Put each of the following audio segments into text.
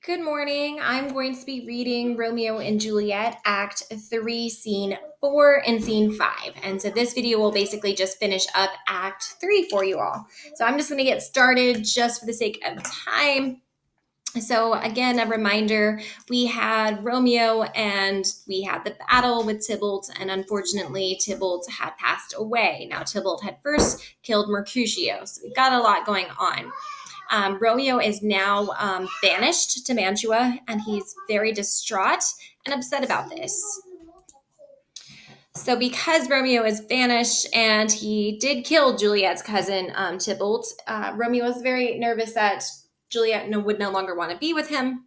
Good morning. I'm going to be reading Romeo and Juliet, Act 3, Scene 4 and Scene 5. And so this video will basically just finish up Act 3 for you all. So I'm just going to get started just for the sake of time. So again, a reminder, we had Romeo and we had the battle with Tybalt, and unfortunately Tybalt had passed away. Now Tybalt had first killed Mercutio, so we've got a lot going on. Romeo is now banished to Mantua, and he's very distraught and upset about this. So because Romeo is banished and he did kill Juliet's cousin, Tybalt, Romeo was very nervous that Juliet would no longer want to be with him.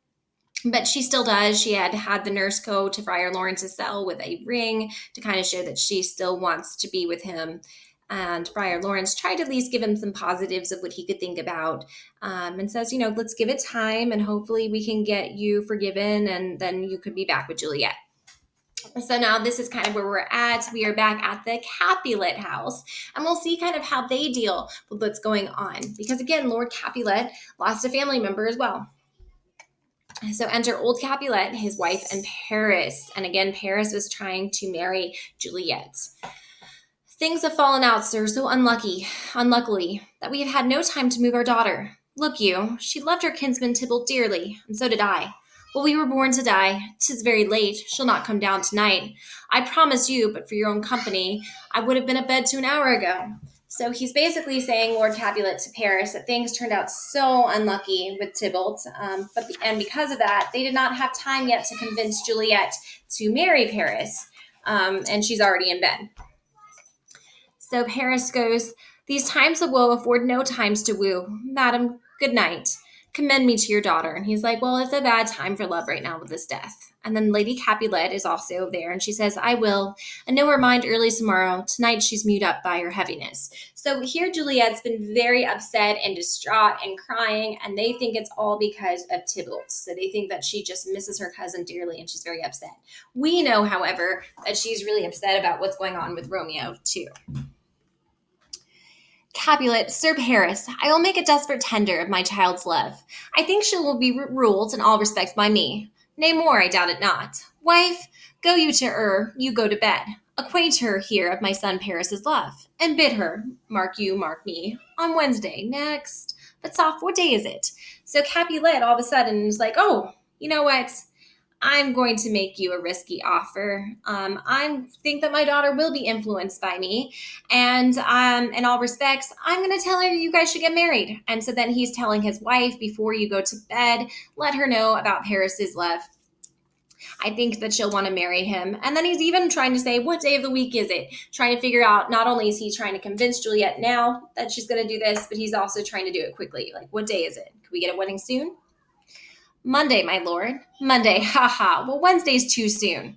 But she still does. She had the nurse go to Friar Lawrence's cell with a ring to kind of show that she still wants to be with him. And Friar Lawrence tried to at least give him some positives of what he could think about, and says, let's give it time and hopefully we can get you forgiven and then you could be back with Juliet. So now this is kind of where we're at. We are back at the Capulet house, and we'll see kind of how they deal with what's going on. Because again, Lord Capulet lost a family member as well. So enter old Capulet, his wife, and Paris. And again, Paris is trying to marry Juliet. Things have fallen out, sir, so unluckily, that we have had no time to move our daughter. Look you, she loved her kinsman Tybalt dearly, and so did I. Well, we were born to die. 'Tis very late. She'll not come down tonight. I promise you, but for your own company, I would have been abed to an hour ago. So he's basically saying, Lord Capulet to Paris, that things turned out so unlucky with Tybalt, and because of that, they did not have time yet to convince Juliet to marry Paris, and she's already in bed. So Paris goes, These times of woe afford no times to woo. Madam, good night. Commend me to your daughter. And he's like, well, it's a bad time for love right now with this death. And then Lady Capulet is also there, and she says, I will, and know her mind early tomorrow. Tonight she's mewed up by her heaviness. So here Juliet's been very upset and distraught and crying, and they think it's all because of Tybalt. So they think that she just misses her cousin dearly, and she's very upset. We know, however, that she's really upset about what's going on with Romeo, too. Capulet, Sir Paris, I will make a desperate tender of my child's love. I think she will be ruled in all respects by me. Nay more, I doubt it not. Wife, go you to her, you go to bed. Acquaint her here of my son Paris's love, and bid her, mark me, on Wednesday next. But soft, what day is it? So Capulet all of a sudden is like, oh, you know what? I'm going to make you a risky offer. I think that my daughter will be influenced by me. And in all respects, I'm going to tell her you guys should get married. And so then he's telling his wife, before you go to bed, let her know about Paris's love. I think that she'll want to marry him. And then he's even trying to say, what day of the week is it? Trying to figure out, not only is he trying to convince Juliet now that she's going to do this, but he's also trying to do it quickly. Like, what day is it? Can we get a wedding soon? Monday, my lord. Monday, haha. Well, Wednesday's too soon.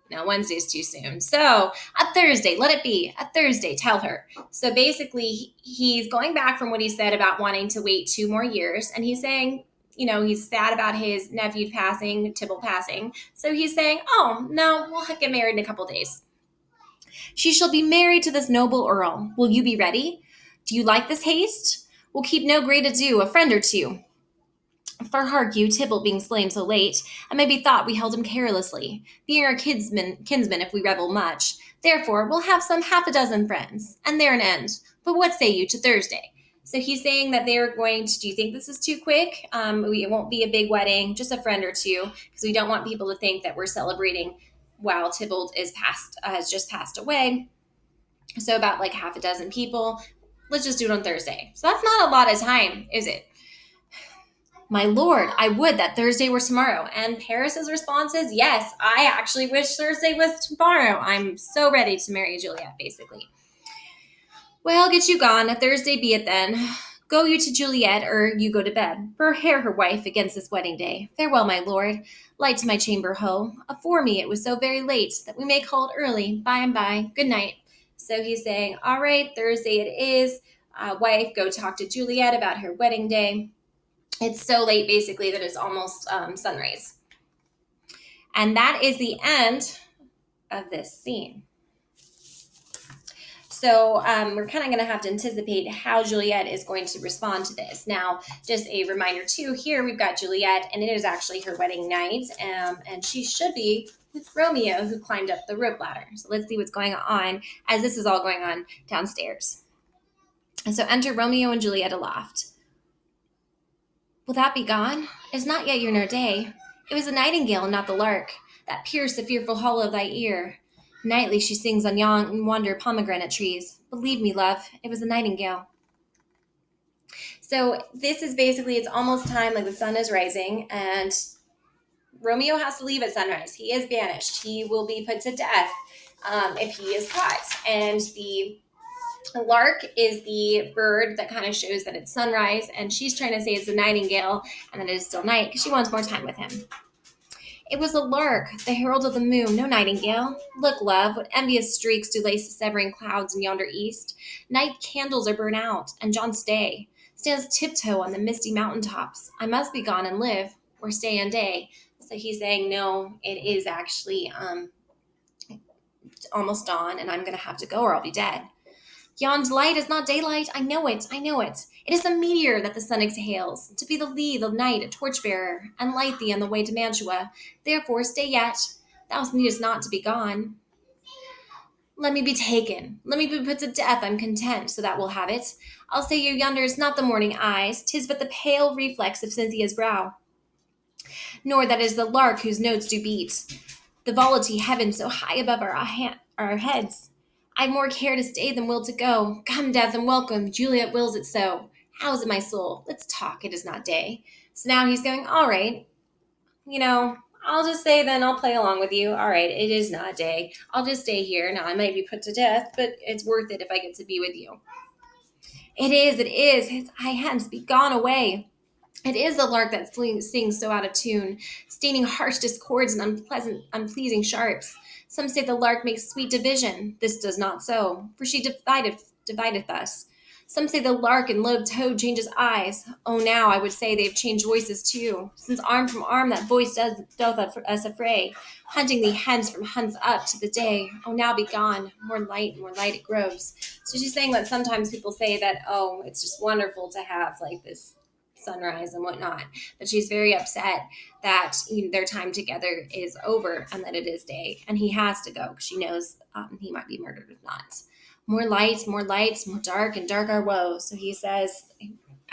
No, Wednesday's too soon. So a Thursday, let it be. A Thursday, tell her. So basically, he's going back from what he said about wanting to wait 2 more years. And he's saying, he's sad about his nephew passing, Tybalt passing. So he's saying, oh, no, we'll get married in a couple days. She shall be married to this noble earl. Will you be ready? Do you like this haste? We'll keep no great ado, a friend or two. For hark you, Tybalt being slain so late, it may be thought we held him carelessly, being our kinsman if we revel much. Therefore, we'll have some 6 friends, and there an end. But what say you to Thursday? So he's saying that they're going to, do you think this is too quick? It won't be a big wedding, just a friend or two, because we don't want people to think that we're celebrating while Tybalt has just passed away. So about 6 people. Let's just do it on Thursday. So that's not a lot of time, is it? My lord, I would that Thursday were tomorrow. And Paris's response is, yes, I actually wish Thursday was tomorrow. I'm so ready to marry Juliet, basically. Well, get you gone. A Thursday be it then. Go you to Juliet, or you go to bed. Prepare her wife against this wedding day. Farewell, my lord. Light to my chamber, ho. Afore me it was so very late that we may call it early, by and by. Good night. So he's saying, all right, Thursday it is. Wife, go talk to Juliet about her wedding day. It's so late, basically, that it's almost sunrise. And that is the end of this scene. So we're kind of going to have to anticipate how Juliet is going to respond to this. Now, just a reminder too, here we've got Juliet, and it is actually her wedding night, and she should be with Romeo, who climbed up the rope ladder. So let's see what's going on as this is all going on downstairs. And so enter Romeo and Juliet aloft. Will that be gone? It is not yet year nor day. It was the nightingale, not the lark, that pierced the fearful hollow of thy ear. Nightly she sings on yonder pomegranate trees. Believe me, love, it was the nightingale. So this is basically, it's almost time, like the sun is rising, and Romeo has to leave at sunrise. He is banished. He will be put to death if he is caught. And the lark is the bird that kind of shows that it's sunrise, and she's trying to say it's a nightingale and that it is still night because she wants more time with him. It was a lark, the herald of the moon, no nightingale. Look, love, what envious streaks do lace the severing clouds in yonder east. Night candles are burnt out, and John stands tiptoe on the misty mountain tops. I must be gone and live, or stay and day. So he's saying, no, it is actually almost dawn, and I'm going to have to go or I'll be dead. Yond light is not daylight. I know it. It is the meteor that the sun exhales, to be the lee, the night, a torchbearer, and light thee on the way to Mantua. Therefore stay yet. Thou needest not to be gone. Let me be taken. Let me be put to death. I'm content, so that we'll have it. I'll say you yonder is not the morning eyes, 'tis but the pale reflex of Cynthia's brow. Nor that is the lark whose notes do beat the volatile heaven so high above our heads. I've more care to stay than will to go. Come, death, and welcome. Juliet wills it so. How is it, my soul? Let's talk. It is not day. So now he's going, all right, I'll just say then I'll play along with you. All right, it is not day. I'll just stay here. Now I might be put to death, but it's worth it if I get to be with you. It is. His high hence be gone away. It is the lark that sings so out of tune, staining harsh discords and unpleasing sharps. Some say the lark makes sweet division. This does not so, for she divideth us. Some say the lark and low toad changes eyes. Oh, now I would say they've changed voices too, since arm from arm that voice doth us affray, hunting thee hence from hunts up to the day. Oh, now be gone. More light it grows. So she's saying that sometimes people say that, oh, it's just wonderful to have like this sunrise and whatnot, but she's very upset that their time together is over and that it is day, and he has to go because she knows he might be murdered if not. More lights, more dark, and dark our woe. So he says,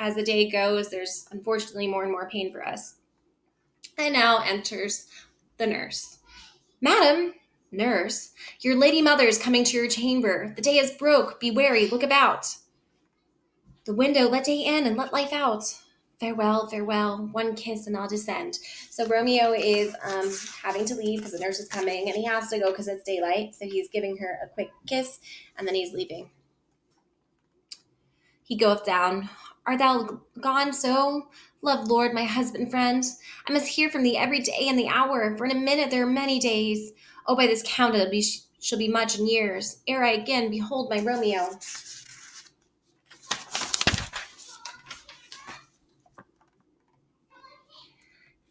as the day goes, there's unfortunately more and more pain for us. And now enters the nurse. Madam, nurse, your lady mother is coming to your chamber. The day is broke. Be wary. Look about. The window, let day in and let life out. Farewell. One kiss and I'll descend. So Romeo is having to leave because the nurse is coming, and he has to go because it's daylight. So he's giving her a quick kiss, and then he's leaving. He goeth down. Art thou gone so? Love Lord, my husband friend, I must hear from thee every day and the hour, for in a minute there are many days. Oh, by this count it shall be much in years, ere I again behold my Romeo.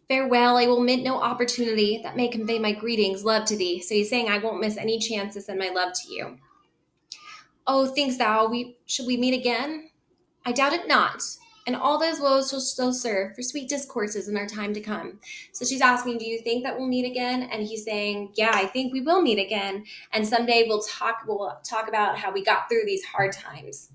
Farewell, I will omit no opportunity that may convey my greetings, love to thee. So he's saying I won't miss any chance to send my love to you. Oh, thinkst thou shall we meet again? I doubt it not. And all those woes shall still serve for sweet discourses in our time to come. So she's asking, do you think that we'll meet again? And he's saying, yeah, I think we will meet again. And someday we'll talk about how we got through these hard times.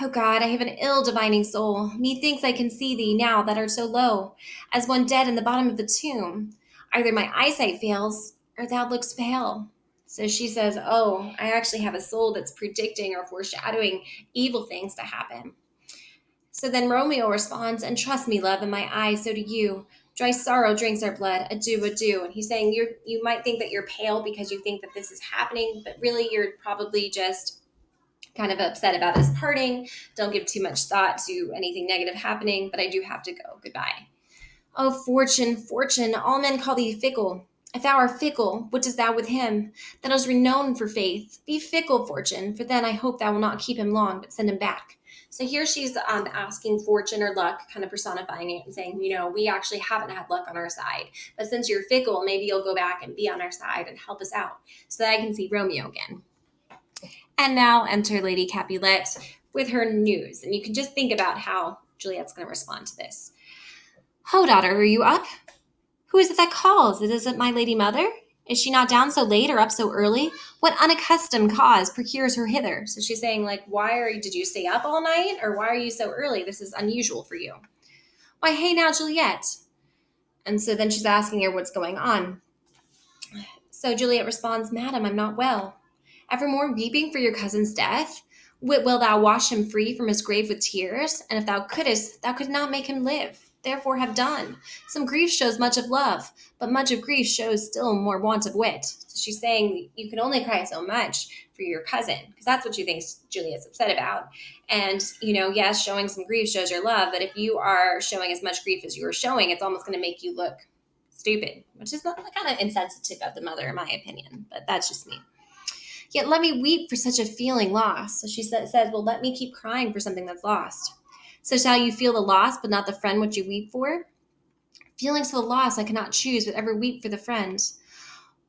Oh God, I have an ill divining soul. Methinks I can see thee now that art so low, as one dead in the bottom of the tomb. Either my eyesight fails, or thou lookst pale. So she says, oh, I actually have a soul that's predicting or foreshadowing evil things to happen. So then Romeo responds, and trust me, love, in my eyes, so do you. Dry sorrow drinks our blood. Adieu. And he's saying you might think that you're pale because you think that this is happening, but really you're probably just kind of upset about us parting. Don't give too much thought to anything negative happening, but I do have to go. Goodbye. Oh, fortune, all men call thee fickle. If thou art fickle, what dost thou with him? That is renowned for faith. Be fickle, fortune, for then I hope thou will not keep him long, but send him back. So here she's asking fortune or luck, kind of personifying it and saying, we actually haven't had luck on our side. But since you're fickle, maybe you'll go back and be on our side and help us out so that I can see Romeo again. And now enter Lady Capulet with her news. And you can just think about how Juliet's going to respond to this. Ho, daughter, are you up? Who is it that calls? Is it my lady mother? Is she not down so late or up so early? What unaccustomed cause procures her hither? So she's saying, like, did you stay up all night? Or why are you so early? This is unusual for you. Why, hey now, Juliet. And so then she's asking her what's going on. So Juliet responds, Madam, I'm not well. Evermore weeping for your cousin's death? Wilt thou wash him free from his grave with tears? And if thou couldst, thou could not make him live. Therefore have done. Some grief shows much of love, but much of grief shows still more want of wit. So she's saying you can only cry so much for your cousin, because that's what she thinks Juliet's upset about. And, yes, showing some grief shows your love, but if you are showing as much grief as you are showing, it's almost going to make you look stupid, which is not kind of insensitive of the mother, in my opinion, but that's just me. Yet let me weep for such a feeling lost. So she says, well, let me keep crying for something that's lost. So shall you feel the loss, but not the friend which you weep for? Feelings for the loss I cannot choose, but ever weep for the friend.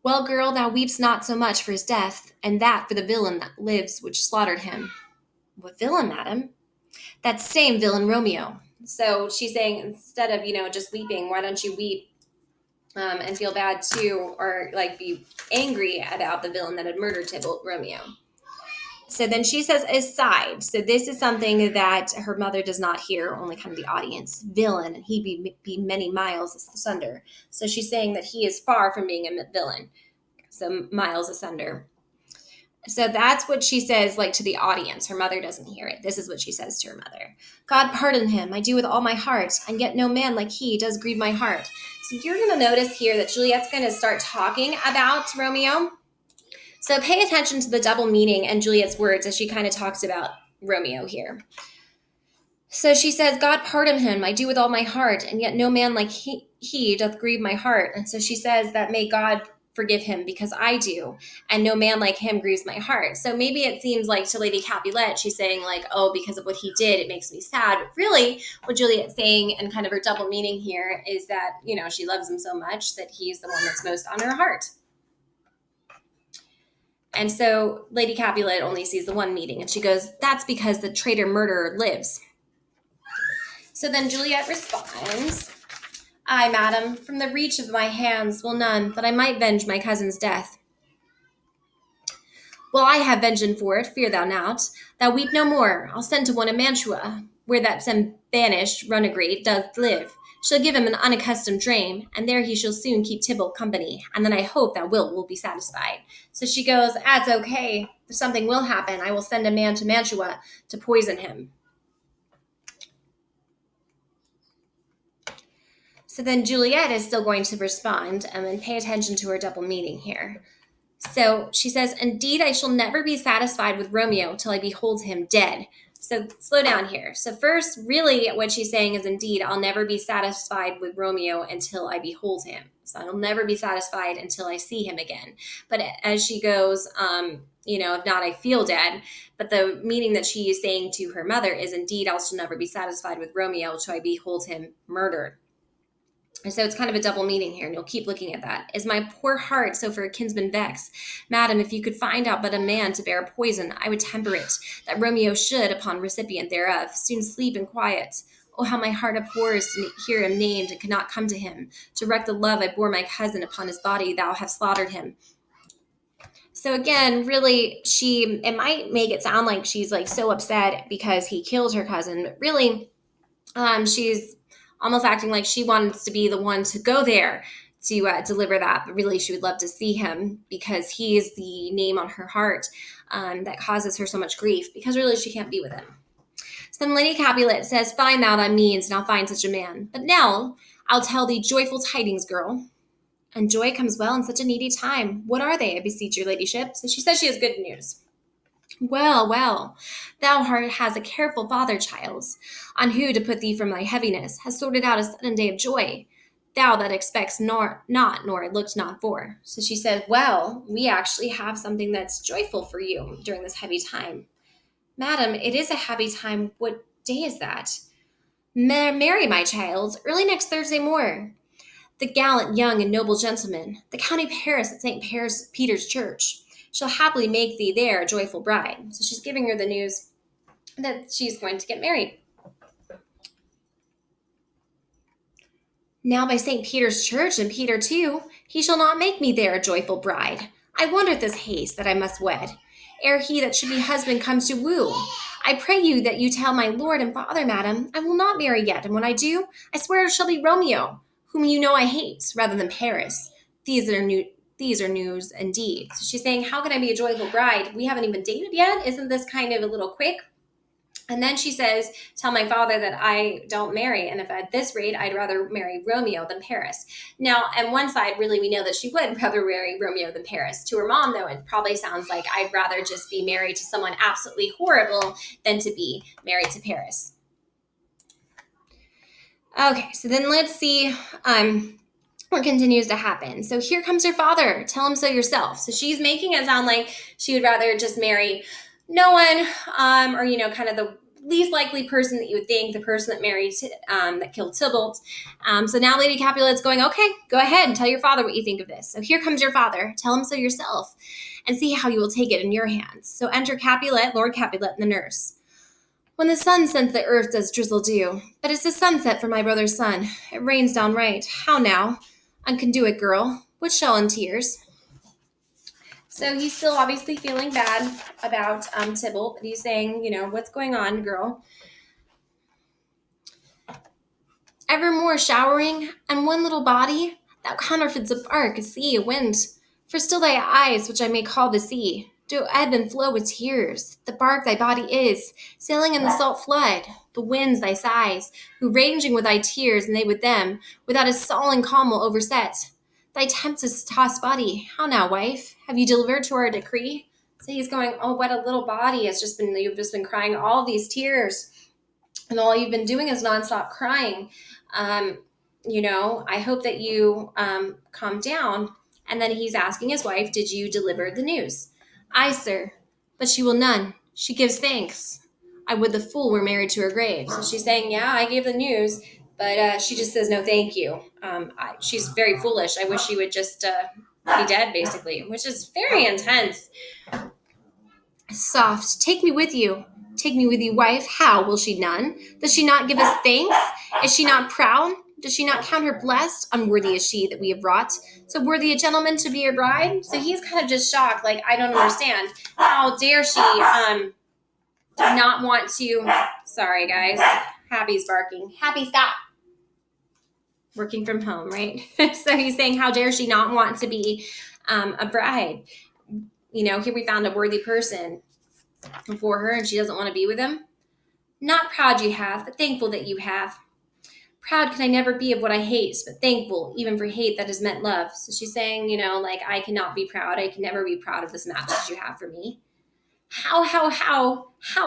Well, girl, thou weepst not so much for his death, and that for the villain that lives which slaughtered him. What villain, madam? That same villain Romeo. So she's saying, instead of, just weeping, why don't you weep and feel bad too, or like be angry about the villain that had murdered Tybalt, Romeo. So then she says aside. So this is something that her mother does not hear, only kind of the audience. Villain, and he be many miles asunder. So she's saying that he is far from being a villain. So miles asunder. So that's what she says, like, to the audience. Her mother doesn't hear it. This is what she says to her mother. God pardon him, I do with all my heart, and yet no man like he does grieve my heart. So you're going to notice here that Juliet's going to start talking about Romeo. So pay attention to the double meaning and Juliet's words as she kind of talks about Romeo here. So she says, God pardon him, I do with all my heart, and yet no man like he doth grieve my heart. And so she says that may God forgive him because I do, and no man like him grieves my heart. So maybe it seems like to Lady Capulet, she's saying like, oh, because of what he did, it makes me sad. But really what Juliet's saying, and kind of her double meaning here, is that, she loves him so much that he's the one that's most on her heart. And so Lady Capulet only sees the one meaning, and she goes, that's because the traitor murderer lives. So then Juliet responds, Aye, madam, from the reach of my hands will none, that I might venge my cousin's death. Well, I have vengeance for it, fear thou not. Thou weep no more. I'll send to one in Mantua, where that some banished runagate doth live. She'll give him an unaccustomed dream, and there he shall soon keep Tybalt company, and then I hope that will be satisfied. So she goes, that's okay. Something will happen. I will send a man to Mantua to poison him. So then Juliet is still going to respond and pay attention to her double meaning here. So she says, indeed, I shall never be satisfied with Romeo till I behold him dead. So slow down here. So first, really what she's saying is, indeed, I'll never be satisfied with Romeo until I behold him. So I'll never be satisfied until I see him again. But as she goes, if not, I feel dead. But the meaning that she is saying to her mother is, indeed, I shall never be satisfied with Romeo till I behold him murdered. And so it's kind of a double meaning here, and you'll keep looking at that. Is my poor heart so for a kinsman vex? Madam, if you could find out but a man to bear poison, I would temper it, that Romeo should, upon recipient thereof, soon sleep in quiet. Oh, how my heart abhors to hear him named, and cannot come to him. To wreck the love I bore my cousin, upon his body thou hast slaughtered him. So again, really, it might make it sound like she's like so upset because he killed her cousin, but really, she's almost acting like she wants to be the one to go there to deliver that. But really, she would love to see him because he is the name on her heart that causes her so much grief, because really she can't be with him. So then Lady Capulet says, find thou thy means, and I'll find such a man. But now I'll tell thee joyful tidings, girl. And joy comes well in such a needy time. What are they, I beseech your ladyship? So she says she has good news. Well, thou has a careful father, childs, on who to put thee from thy heaviness, has sorted out a sudden day of joy, thou that expects nor looked not for. So she said, well, we actually have something that's joyful for you during this heavy time. Madam, it is a happy time. What day is that? Marry, my child, early next Thursday morn. The gallant, young, and noble gentleman, the county Paris at St. Peter's Church, She'll happily make thee there a joyful bride. So she's giving her the news that she's going to get married. Now by St. Peter's church, and Peter too, he shall not make me there a joyful bride. I wonder at this haste that I must wed, ere he that should be husband comes to woo. I pray you that you tell my lord and father, madam, I will not marry yet, and when I do, I swear it shall be Romeo, whom you know I hate, rather than Paris. These are news indeed. So she's saying, how can I be a joyful bride? We haven't even dated yet. Isn't this kind of a little quick? And then she says, tell my father that I don't marry. And if at this rate, I'd rather marry Romeo than Paris. Now, on one side, really, we know that she would rather marry Romeo than Paris. To her mom, though, it probably sounds like I'd rather just be married to someone absolutely horrible than to be married to Paris. Okay, so then let's see what continues to happen. So here comes her father. Tell him so yourself. So she's making it sound like she would rather just marry no one, or, kind of the least likely person that you would think, the person that married, that killed Tybalt. So now Lady Capulet's going, okay, go ahead and tell your father what you think of this. So here comes your father. Tell him so yourself and see how you will take it in your hands. So enter Capulet, Lord Capulet, and the nurse. When the sun sets the earth does drizzle dew, but it's a sunset for my brother's son. It rains downright. How now? I can do it, girl. What shall in tears? So he's still obviously feeling bad about Tybalt, but he's saying, what's going on, girl? Evermore showering, and one little body, thou counterfeits a bark, a sea, a wind. For still thy eyes, which I may call the sea, do ebb and flow with tears. The bark thy body is, sailing in the salt flood. The winds thy sighs, who ranging with thy tears, and they with them, without a sullen calm will overset. Thy tempest-tossed body, how now, wife? Have you delivered to our decree? So he's going, oh, what a little body. You've just been crying all these tears. And all you've been doing is nonstop crying. I hope that you calm down. And then he's asking his wife, did you deliver the news? Aye, sir, but she will none. She gives thanks. I would the fool were married to her grave. So she's saying, yeah, I gave the news, but she just says, no, thank you. She's very foolish. I wish she would just be dead, basically, which is very intense. Soft, take me with you. Take me with you, wife. How? Will she none? Does she not give us thanks? Is she not proud? Does she not count her blessed? Unworthy is she that we have wrought. So worthy a gentleman to be her bride? So he's kind of just shocked, like, I don't understand. How dare she not want to... Sorry, guys. Happy's barking. Happy, stop. Working from home, right? So he's saying, how dare she not want to be a bride? Here we found a worthy person for her, and she doesn't want to be with him. Not proud you have, but thankful that you have. Proud can I never be of what I hate, but thankful even for hate that has meant love. So she's saying, I cannot be proud. I can never be proud of this match that you have for me. How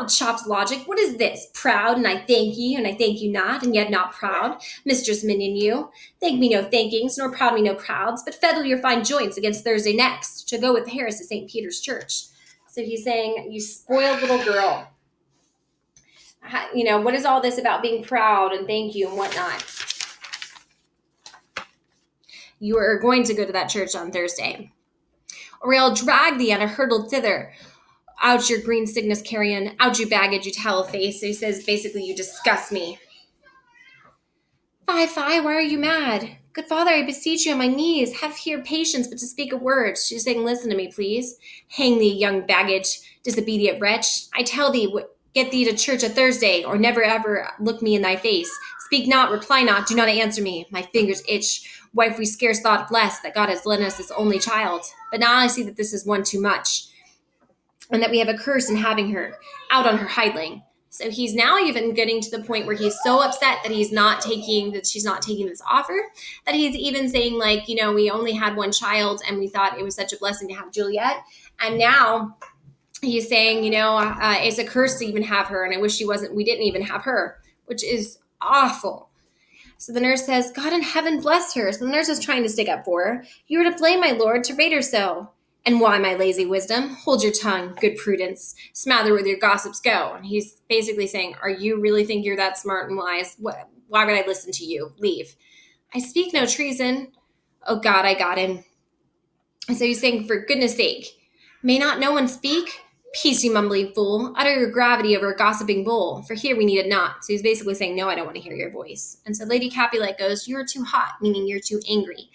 chopped logic? What is this? Proud, and I thank you, and I thank you not, and yet not proud. Mistress minion you. Thank me no thankings, nor proud me no prouds, but feddle your fine joints against Thursday next, to go with Harris to St. Peter's Church. So he's saying, you spoiled little girl. What is all this about being proud and thank you and whatnot? You are going to go to that church on Thursday, or I'll drag thee on a hurdle thither. Out your green sickness carrion, out your baggage, you towel face. So he says, basically, you disgust me. Fie, why are you mad? Good father, I beseech you on my knees, have here patience but to speak a word. She's saying, listen to me, please. Hang thee, young baggage, disobedient wretch. I tell thee, get thee to church a Thursday, or never ever look me in thy face. Speak not, reply not, do not answer me. My fingers itch. Wife, we scarce thought blessed that God has lent us this only child. But now I see that this is one too much, and that we have a curse in having her out on her hideling. So he's now even getting to the point where he's so upset that she's not taking this offer, that he's even saying, like, we only had one child and we thought it was such a blessing to have Juliet. And now he's saying, it's a curse to even have her. And I wish we didn't even have her, which is awful. So the nurse says, God in heaven bless her. So the nurse is trying to stick up for her. You are to blame, my lord, to rate her so. And why, my lazy wisdom? Hold your tongue, good prudence. Smather with your gossips, go. And he's basically saying, are you really think you're that smart and wise? Why would I listen to you? Leave. I speak no treason. Oh God, I got him. And so he's saying, for goodness sake, May not no one speak? Peace, you mumbling fool. Utter your gravity over a gossiping bowl, for here we need it not. So he's basically saying, no, I don't want to hear your voice. And so Lady Capulet goes, you're too hot, meaning you're too angry.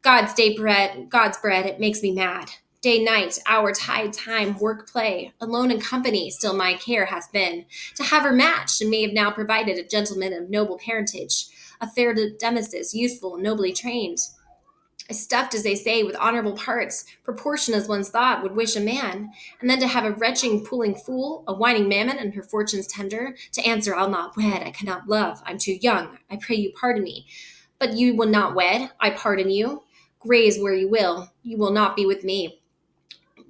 God's bread, it makes me mad. Day, night, hour, tide, time, work, play, alone in company, still my care hath been. To have her matched, and may have now provided a gentleman of noble parentage, a fair Demesis, youthful, nobly trained, stuffed, as they say, with honorable parts, proportion as one's thought would wish a man, and then to have a retching, pooling fool, a whining mammon, and her fortunes tender, to answer, I'll not wed, I cannot love, I'm too young, I pray you pardon me. But you will not wed, I pardon you. Graze where you will not be with me.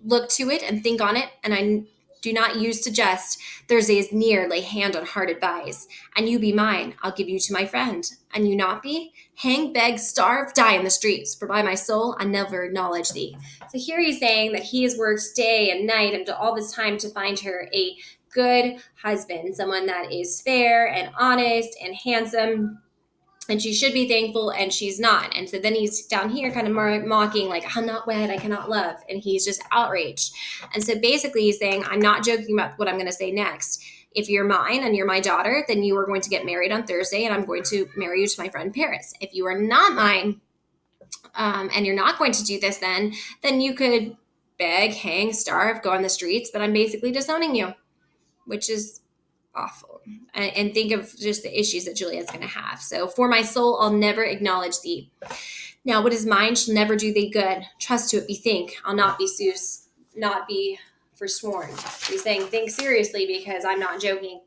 Look to it and think on it, and I do not use to jest. Thursday is near, lay hand on heart advise. And you be mine, I'll give you to my friend. And you not be? Hang, beg, starve, die in the streets, for by my soul I never acknowledge thee. So here he's saying that he has worked day and night and all this time to find her a good husband, someone that is fair and honest and handsome, and she should be thankful, and she's not. And so then he's down here kind of mocking, like, I'm not wed, I cannot love. And he's just outraged. And so basically he's saying, I'm not joking about what I'm going to say next. If you're mine and you're my daughter, then you are going to get married on Thursday, and I'm going to marry you to my friend Paris. If you are not mine, and you're not going to do this, then you could beg, hang, starve, go on the streets, but I'm basically disowning you, which is awful. And think of just the issues that Juliet's going to have. So, for my soul, I'll never acknowledge thee. Now, what is mine shall never do thee good. Trust to it, bethink. I'll not be Zeus, not be forsworn. He's saying, think seriously, because I'm not joking.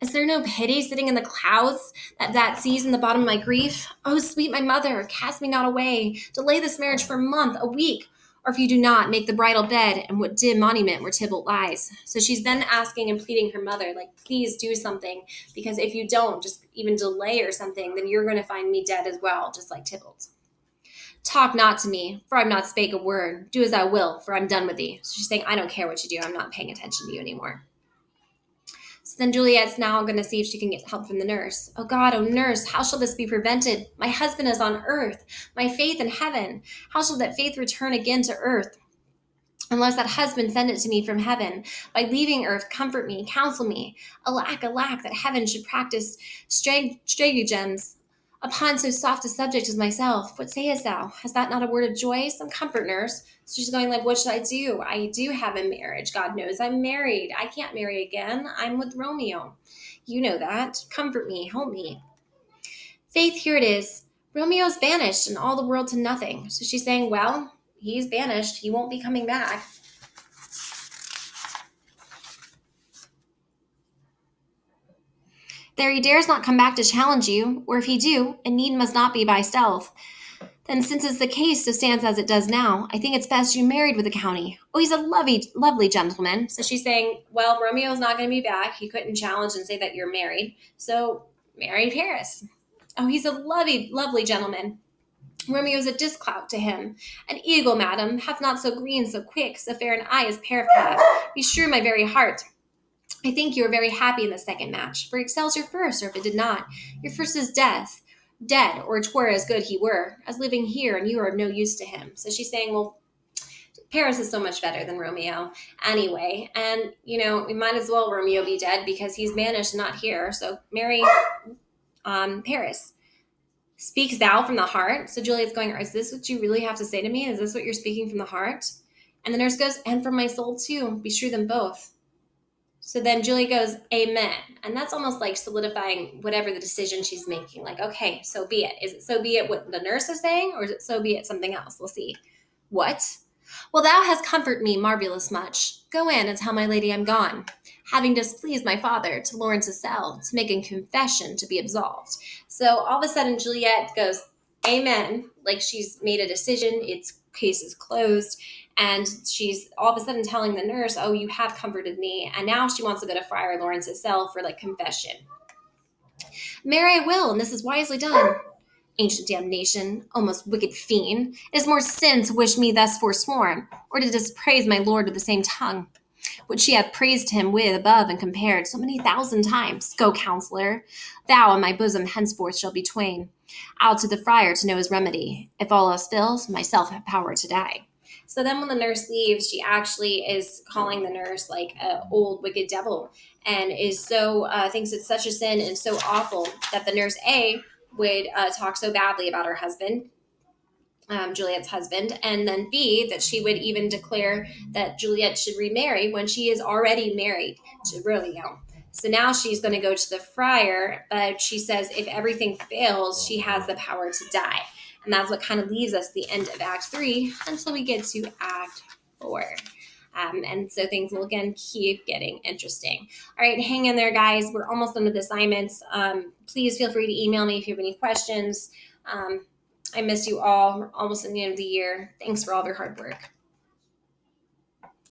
Is there no pity sitting in the clouds that sees in the bottom of my grief? Oh, sweet my mother, cast me not away. Delay this marriage for a month, a week. Or if you do not, make the bridal bed, and what dim monument where Tybalt lies. So she's then asking and pleading her mother, like, please do something, because if you don't, just even delay or something, then you're going to find me dead as well, just like Tybalt. Talk not to me, for I've not spake a word. Do as thou wilt, for I'm done with thee. So she's saying, I don't care what you do. I'm not paying attention to you anymore. So then Juliet's now going to see if she can get help from the nurse. Oh God, oh nurse, how shall this be prevented? My husband is on earth, my faith in heaven. How shall that faith return again to earth? Unless that husband send it to me from heaven. By leaving earth, comfort me, counsel me. Alack, that heaven should practice stratagems upon so soft a subject as myself. What sayest thou? Has that not a word of joy? Some comfort, nurse. So she's going like, what should I do? I do have a marriage. God knows I'm married. I can't marry again. I'm with Romeo. You know that. Comfort me. Help me. Faith, here it is. Romeo's banished and all the world to nothing. So she's saying, well, he's banished. He won't be coming back. There he dares not come back to challenge you, or if he do, a need must not be by stealth. Then since it's the case so stands as it does now, I think it's best you married with the county. Oh, he's a lovely gentleman. So she's saying, well, Romeo's not going to be back. He couldn't challenge and say that you're married. So marry Paris. Oh, he's a lovely gentleman. Romeo's a disclout to him. An eagle, madam, hath not so green, so quick, so fair an eye as pair hath. Be sure my very heart. I think you are very happy in the second match, for it excels your first, or if it did not, your first is dead, or 'twere as good he were, as living here, and you are of no use to him. So she's saying, well, Paris is so much better than Romeo anyway, and, we might as well Romeo be dead, because he's banished and not here, so marry Paris. Speaks thou from the heart? So Juliet's going, is this what you really have to say to me? Is this what you're speaking from the heart? And the nurse goes, and from my soul too, beshrew them both. So then Juliet goes, amen. And that's almost like solidifying whatever the decision she's making. Like, okay, so be it. Is it so be it what the nurse is saying, or is it so be it something else? We'll see. What? Well, thou hast comforted me marvellous much. Go in and tell my lady I'm gone, having displeased my father, to Lawrence's cell, to make a confession to be absolved. So all of a sudden Juliet goes, amen, like she's made a decision, its case is closed, and she's all of a sudden telling the nurse, oh, you have comforted me, and now she wants to go to Friar Lawrence's cell for confession. Marry I will, and this is wisely done. Ancient damnation, almost wicked fiend, it is more sin to wish me thus forsworn, or to dispraise my lord with the same tongue, which she hath praised him with above and compared so many thousand times. Go, counselor, thou and my bosom henceforth shall be twain. I'll to the friar to know his remedy. If all else fails, myself have power to die. So then when the nurse leaves, she actually is calling the nurse like a old wicked devil, and is so thinks it's such a sin and so awful that the nurse A would talk so badly about her husband, Juliet's husband, and then B, that she would even declare that Juliet should remarry when she is already married to Romeo. So now she's going to go to the friar, but she says if everything fails, she has the power to die. And that's what kind of leaves us the end of Act 3 until we get to Act 4. And so things will again keep getting interesting. All right, hang in there, guys. We're almost done with assignments. Please feel free to email me if you have any questions. I miss you all. We're almost at the end of the year. Thanks for all of your hard work.